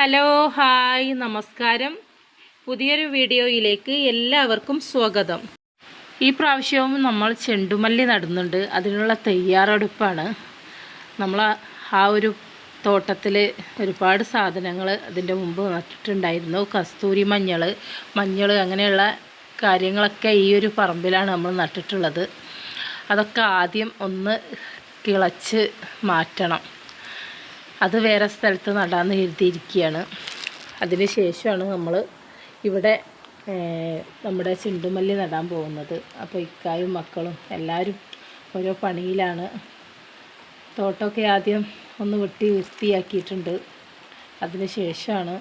Hello hi നമസ്കാരം. പുതിയൊരു വീഡിയോയിലേക്ക് എല്ലാവർക്കും സ്വാഗതം. ഈ പ്രാവശ്യവും നമ്മൾ ചെണ്ടുമല്ലി നടുന്നുണ്ട്. അതിനുള്ള തയ്യാറെടുപ്പാണ്. നമ്മൾ ആ ഒരു തോട്ടത്തിൽ ഒരുപാട് സാധനങ്ങൾ അതിൻ്റെ മുമ്പ് നട്ടിട്ടുണ്ടായിരുന്നു. കസ്തൂരി മഞ്ഞൾ അങ്ങനെയുള്ള കാര്യങ്ങളൊക്കെ ഈ ഒരു പറമ്പിലാണ് നമ്മൾ നട്ടിട്ടുള്ളത്. അതൊക്കെ ആദ്യം ഒന്ന് കിളച്ച് മാറ്റണം. അത് വേറെ സ്ഥലത്ത് നടാമെന്ന് കരുതിയിരിക്കുകയാണ്. അതിന് ശേഷമാണ് നമ്മൾ ഇവിടെ നമ്മുടെ ചെണ്ടുമല്ലി നടാൻ പോകുന്നത്. അപ്പോൾ ഇക്കായും മക്കളും എല്ലാവരും ഓരോ പണിയിലാണ്. തോട്ടമൊക്കെ ആദ്യം ഒന്ന് വൃത്തിയാക്കിയിട്ടുണ്ട്. അതിന് ശേഷമാണ്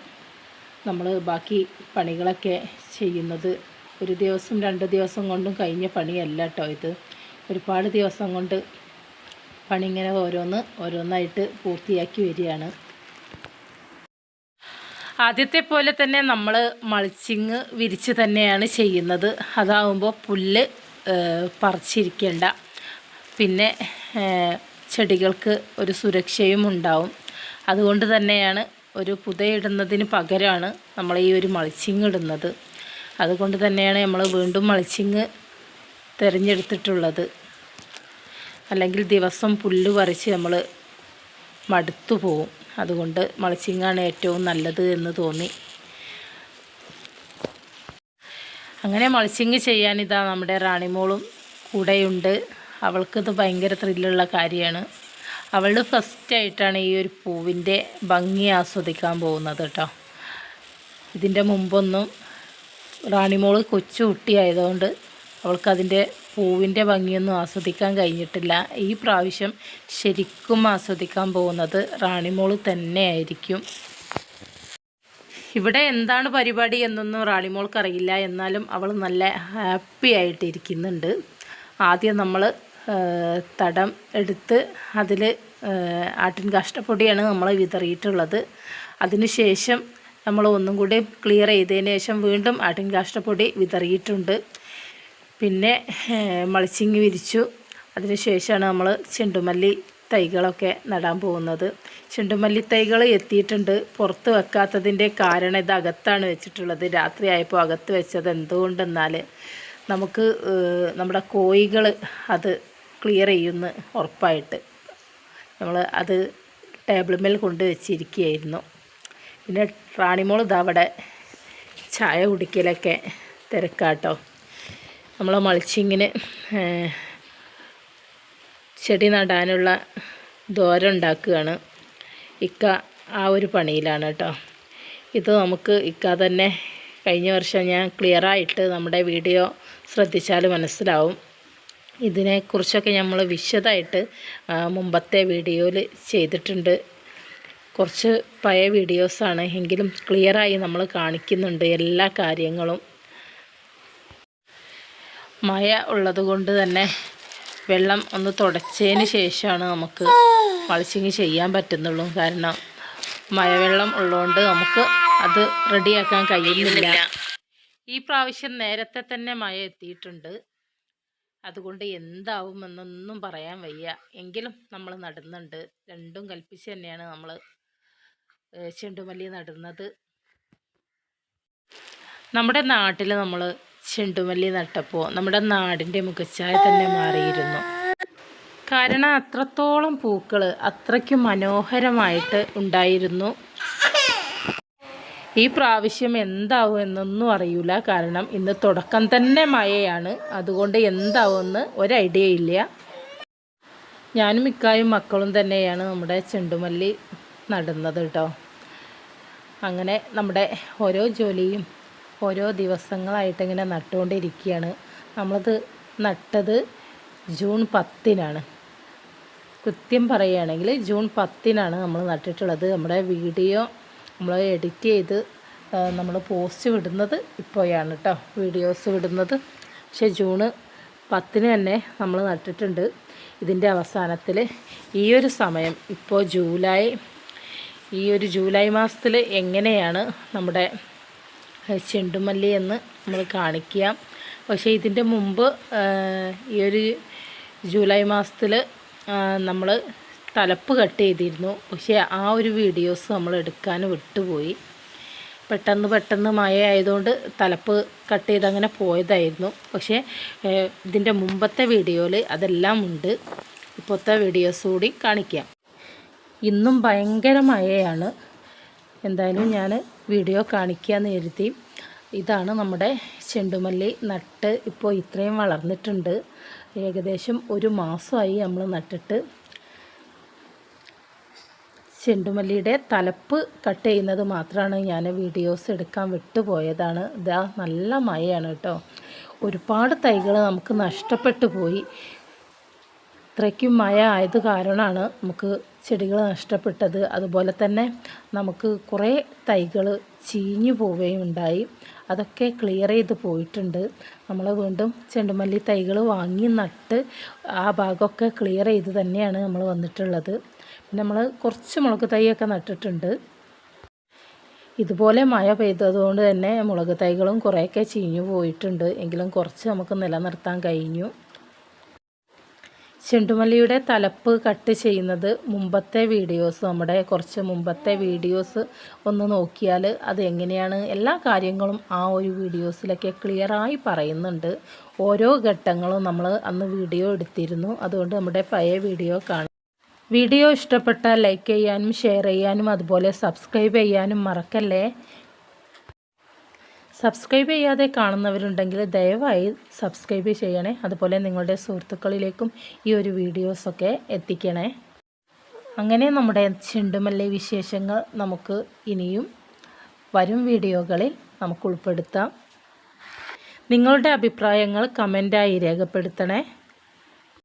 നമ്മൾ ബാക്കി പണികളൊക്കെ ചെയ്യുന്നത്. ഒരു ദിവസം 2 ദിവസം കൊണ്ടും കഴിഞ്ഞ പണിയല്ല കേട്ടോ ഇത്. ഒരുപാട് ദിവസം കൊണ്ട് പണി ഇങ്ങനെ ഓരോന്നായിട്ട് പൂർത്തിയാക്കി വരികയാണ്. ആദ്യത്തെ പോലെ തന്നെ നമ്മൾ മൾച്ചിങ് വിരിച്ച് തന്നെയാണ് ചെയ്യുന്നത്. അതാവുമ്പോൾ പുല്ല് പറിച്ചിരിക്കേണ്ട, പിന്നെ ചെടികൾക്ക് ഒരു സുരക്ഷയും ഉണ്ടാവും. അതുകൊണ്ട് തന്നെയാണ് ഒരു പുതയിടുന്നതിന് പകരമാണ് നമ്മൾ ഈ ഒരു മൾച്ചിങ് ഇടുന്നത്. അതുകൊണ്ട് തന്നെയാണ് നമ്മൾ വീണ്ടും മൾച്ചിങ് തിരഞ്ഞെടുത്തിട്ടുള്ളത്. അല്ലെങ്കിൽ ദിവസം പുല്ല് പറിച്ച് നമ്മൾ മടുത്തു പോവും. അതുകൊണ്ട് മൾച്ചിങ്ങാണ് ഏറ്റവും നല്ലത് എന്ന് തോന്നി. അങ്ങനെ മൾച്ചിങ് ചെയ്യാനിതാ നമ്മുടെ റാണിമോളും കൂടെയുണ്ട്. അവൾക്കിത് ഭയങ്കര ത്രില്ലുള്ള കാര്യമാണ്. അവൾ ഫസ്റ്റായിട്ടാണ് ഈ ഒരു പൂവിൻ്റെ ഭംഗി ആസ്വദിക്കാൻ പോകുന്നത് കേട്ടോ. ഇതിൻ്റെ മുമ്പൊന്നും റാണിമോൾ കൊച്ചു കുട്ടിയായതുകൊണ്ട് അവൾക്കതിൻ്റെ പൂവിൻ്റെ ഭംഗിയൊന്നും ആസ്വദിക്കാൻ കഴിഞ്ഞിട്ടില്ല. ഈ പ്രാവശ്യം ശരിക്കും ആസ്വദിക്കാൻ പോകുന്നത് റാണിമോൾ തന്നെയായിരിക്കും. ഇവിടെ എന്താണ് പരിപാടി എന്നൊന്നും റാണിമോൾക്കറിയില്ല. എന്നാലും അവൾ നല്ല ഹാപ്പി ആയിട്ടിരിക്കുന്നുണ്ട്. ആദ്യം നമ്മൾ തടം എടുത്ത് അതിൽ ആട്ടിൻ കാഷ്ടപ്പൊടിയാണ് നമ്മൾ വിതറിയിട്ടുള്ളത്. അതിനുശേഷം നമ്മൾ ഒന്നും കൂടി ക്ലിയർ ചെയ്തതിന് ശേഷം വീണ്ടും ആട്ടിൻ കാഷ്ടപ്പൊടി വിതറിയിട്ടുണ്ട്. പിന്നെ മൾച്ചിങ് വിരിച്ചു. അതിന് ശേഷമാണ് നമ്മൾ ചെണ്ടുമല്ലി തൈകളൊക്കെ നടാൻ പോകുന്നത്. ചെണ്ടുമല്ലി തൈകൾ എത്തിയിട്ടുണ്ട്. പുറത്ത് വെക്കാത്തതിൻ്റെ കാരണം ഇത് അകത്താണ് വെച്ചിട്ടുള്ളത്. രാത്രി ആയപ്പോൾ അകത്ത് വെച്ചത് എന്തുകൊണ്ടെന്നാൽ നമുക്ക് നമ്മുടെ കോഴികൾ അത് ക്ലിയർ ചെയ്യുമെന്ന് ഉറപ്പായിട്ട് നമ്മൾ അത് ടേബിൾ മേൽ കൊണ്ട് വെച്ചിരിക്കുകയായിരുന്നു. പിന്നെ റാണിമോൾ ഇതവിടെ ചായ കുടിക്കലൊക്കെ തിരക്കാട്ടോ. നമ്മൾ മൾച്ചിങ്ങിന് ചെടി നടാനുള്ള ദ്വാരം ഉണ്ടാക്കുകയാണ്. ഇക്ക ആ ഒരു പണിയിലാണ് കേട്ടോ. ഇത് നമുക്ക് ഇക്ക തന്നെ കഴിഞ്ഞ വർഷം ഞാൻ ക്ലിയറായിട്ട് നമ്മുടെ വീഡിയോ ശ്രദ്ധിച്ചാൽ മനസ്സിലാവും. ഇതിനെക്കുറിച്ചൊക്കെ നമ്മൾ വിശദമായിട്ട് മുമ്പത്തെ വീഡിയോയിൽ ചെയ്തിട്ടുണ്ട്. കുറച്ച് പഴയ വീഡിയോസാണ് എങ്കിലും ക്ലിയറായി നമ്മൾ കാണിക്കുന്നുണ്ട് എല്ലാ കാര്യങ്ങളും. മഴ ഉള്ളത് കൊണ്ട് തന്നെ വെള്ളം ഒന്ന് തുടച്ചതിന് ശേഷമാണ് നമുക്ക് മൾച്ചിങ് ചെയ്യാൻ പറ്റുന്നുള്ളൂ. കാരണം മഴവെള്ളം ഉള്ളതുകൊണ്ട് നമുക്ക് അത് റെഡിയാക്കാൻ കഴിയുന്നില്ല. ഈ പ്രാവശ്യം നേരത്തെ തന്നെ മഴ എത്തിയിട്ടുണ്ട്. അതുകൊണ്ട് എന്താവുമെന്നൊന്നും പറയാൻ വയ്യ. എങ്കിലും നമ്മൾ നടുന്നുണ്ട്. രണ്ടും കൽപ്പിച്ച് തന്നെയാണ് നമ്മൾ ചെണ്ടുമല്ലി നടുന്നത്. നമ്മുടെ നാട്ടിൽ നമ്മൾ ചെണ്ടുമല്ലി നട്ടപ്പോൾ നമ്മുടെ നാടിൻ്റെ മുഖച്ഛായ തന്നെ മാറിയിരുന്നു. കാരണം അത്രത്തോളം പൂക്കൾ അത്രയ്ക്കും മനോഹരമായിട്ട് ഉണ്ടായിരുന്നു. ഈ പ്രാവശ്യം എന്താവും എന്നൊന്നും അറിയില്ല. കാരണം ഇന്ന് തുടക്കം തന്നെ മഴയാണ്. അതുകൊണ്ട് എന്താവുമെന്ന് ഒരു ഐഡിയ ഇല്ല. ഞാനും മിക്കായും മക്കളും തന്നെയാണ് നമ്മുടെ ചെണ്ടുമല്ലി നടുന്നത് കേട്ടോ. അങ്ങനെ നമ്മുടെ ഓരോ ജോലിയും ഓരോ ദിവസങ്ങളായിട്ട് ഇങ്ങനെ നട്ടുകൊണ്ടിരിക്കുകയാണ്. നമ്മളത് നട്ടത് ജൂൺ 10-നാണ്. കൃത്യം പറയുകയാണെങ്കിൽ ജൂൺ 10-നാണ് നമ്മൾ നട്ടിട്ടുള്ളത്. നമ്മുടെ വീഡിയോ നമ്മൾ എഡിറ്റ് ചെയ്ത് നമ്മൾ പോസ്റ്റ് വിടുന്നത് ഇപ്പോഴാണ് കേട്ടോ, വീഡിയോസ് വിടുന്നത്. പക്ഷേ ജൂൺ 10-ന് തന്നെ നമ്മൾ നട്ടിട്ടുണ്ട്. ഇതിൻ്റെ അവസാനത്തിൽ ഈ ഒരു സമയം ഇപ്പോൾ ഈ ഒരു ജൂലൈ മാസത്തിൽ എങ്ങനെയാണ് നമ്മുടെ ചെണ്ടുമല്ലി എന്ന് നമ്മൾ കാണിക്കുക. പക്ഷേ ഇതിൻ്റെ മുമ്പ് ഈ ഒരു ജൂലൈ മാസത്തിൽ നമ്മൾ തലപ്പ് കട്ട് ചെയ്തിരുന്നു. പക്ഷേ ആ ഒരു വീഡിയോസ് നമ്മൾ എടുക്കാൻ വിട്ടുപോയി. പെട്ടെന്ന് മഴ ആയതുകൊണ്ട് തലപ്പ് കട്ട് ചെയ്ത് അങ്ങനെ പോയതായിരുന്നു. പക്ഷേ ഇതിൻ്റെ മുമ്പത്തെ വീഡിയോയിൽ അതെല്ലാം ഉണ്ട്. ഇപ്പോഴത്തെ വീഡിയോസ് കൂടി കാണിക്കാം. ഇന്നും ഭയങ്കര മഴയാണ്. എന്തായാലും ഞാൻ വീഡിയോ കാണിക്കാമെന്ന് കരുതി. ഇതാണ് നമ്മുടെ ചെണ്ടുമല്ലി നട്ട്. ഇപ്പോൾ ഇത്രയും വളർന്നിട്ടുണ്ട്. ഏകദേശം 1 മാസമായി നമ്മൾ നട്ടിട്ട്. ചെണ്ടുമല്ലിയുടെ തലപ്പ് കട്ട് ചെയ്യുന്നത് മാത്രമാണ് ഞാൻ വീഡിയോസ് എടുക്കാൻ വിട്ടുപോയതാണ്. ഇതാ നല്ല മഴയാണ് കേട്ടോ. ഒരുപാട് തൈകൾ നമുക്ക് നഷ്ടപ്പെട്ടു പോയി. ഇത്രയ്ക്കും മഴ ആയത് കാരണമാണ് നമുക്ക് ചെടികൾ നഷ്ടപ്പെട്ടത്. അതുപോലെ തന്നെ നമുക്ക് കുറേ തൈകൾ ചീഞ്ഞു പോവുകയുണ്ടായി. അതൊക്കെ ക്ലിയർ ചെയ്ത് പോയിട്ടുണ്ട്. നമ്മൾ വീണ്ടും ചെണ്ടുമല്ലി തൈകൾ വാങ്ങി നട്ട് ആ ഭാഗമൊക്കെ ക്ലിയർ ചെയ്ത് തന്നെയാണ് നമ്മൾ വന്നിട്ടുള്ളത്. പിന്നെ നമ്മൾ കുറച്ച് മുളക് തൈയൊക്കെ നട്ടിട്ടുണ്ട്. ഇതുപോലെ മഴ പെയ്തതുകൊണ്ട് തന്നെ മുളക് തൈകളും കുറേയൊക്കെ ചീഞ്ഞു പോയിട്ടുണ്ട്. എങ്കിലും കുറച്ച് നമുക്ക് നിലനിർത്താൻ കഴിഞ്ഞു. ചെണ്ടുമല്ലിയുടെ തലപ്പ് കട്ട് ചെയ്യുന്നത് മുമ്പത്തെ വീഡിയോസ്, നമ്മുടെ കുറച്ച് മുമ്പത്തെ വീഡിയോസ് ഒന്ന് നോക്കിയാൽ അത് എങ്ങനെയാണ് എല്ലാ കാര്യങ്ങളും ആ ഒരു വീഡിയോസിലൊക്കെ ക്ലിയറായി പറയുന്നുണ്ട്. ഓരോ ഘട്ടങ്ങളും നമ്മൾ അന്ന് വീഡിയോ എടുത്തിരുന്നു. അതുകൊണ്ട് നമ്മുടെ പഴയ വീഡിയോ കാണാം. വീഡിയോ ഇഷ്ടപ്പെട്ടാൽ ലൈക്ക് ചെയ്യാനും ഷെയർ ചെയ്യാനും അതുപോലെ സബ്സ്ക്രൈബ് ചെയ്യാനും മറക്കല്ലേ. സബ്സ്ക്രൈബ് ചെയ്യാതെ കാണുന്നവരുണ്ടെങ്കിൽ ദയവായി സബ്സ്ക്രൈബ് ചെയ്യണേ. അതുപോലെ നിങ്ങളുടെ സുഹൃത്തുക്കളിലേക്കും ഈ ഒരു വീഡിയോസൊക്കെ എത്തിക്കണേ. അങ്ങനെ നമ്മുടെ ചെണ്ടുമല്ലി വിശേഷങ്ങൾ നമുക്ക് ഇനിയും വരും വീഡിയോകളിൽ നമുക്ക് ഉൾപ്പെടുത്താം. നിങ്ങളുടെ അഭിപ്രായങ്ങൾ കമൻറ്റായി രേഖപ്പെടുത്തണേ.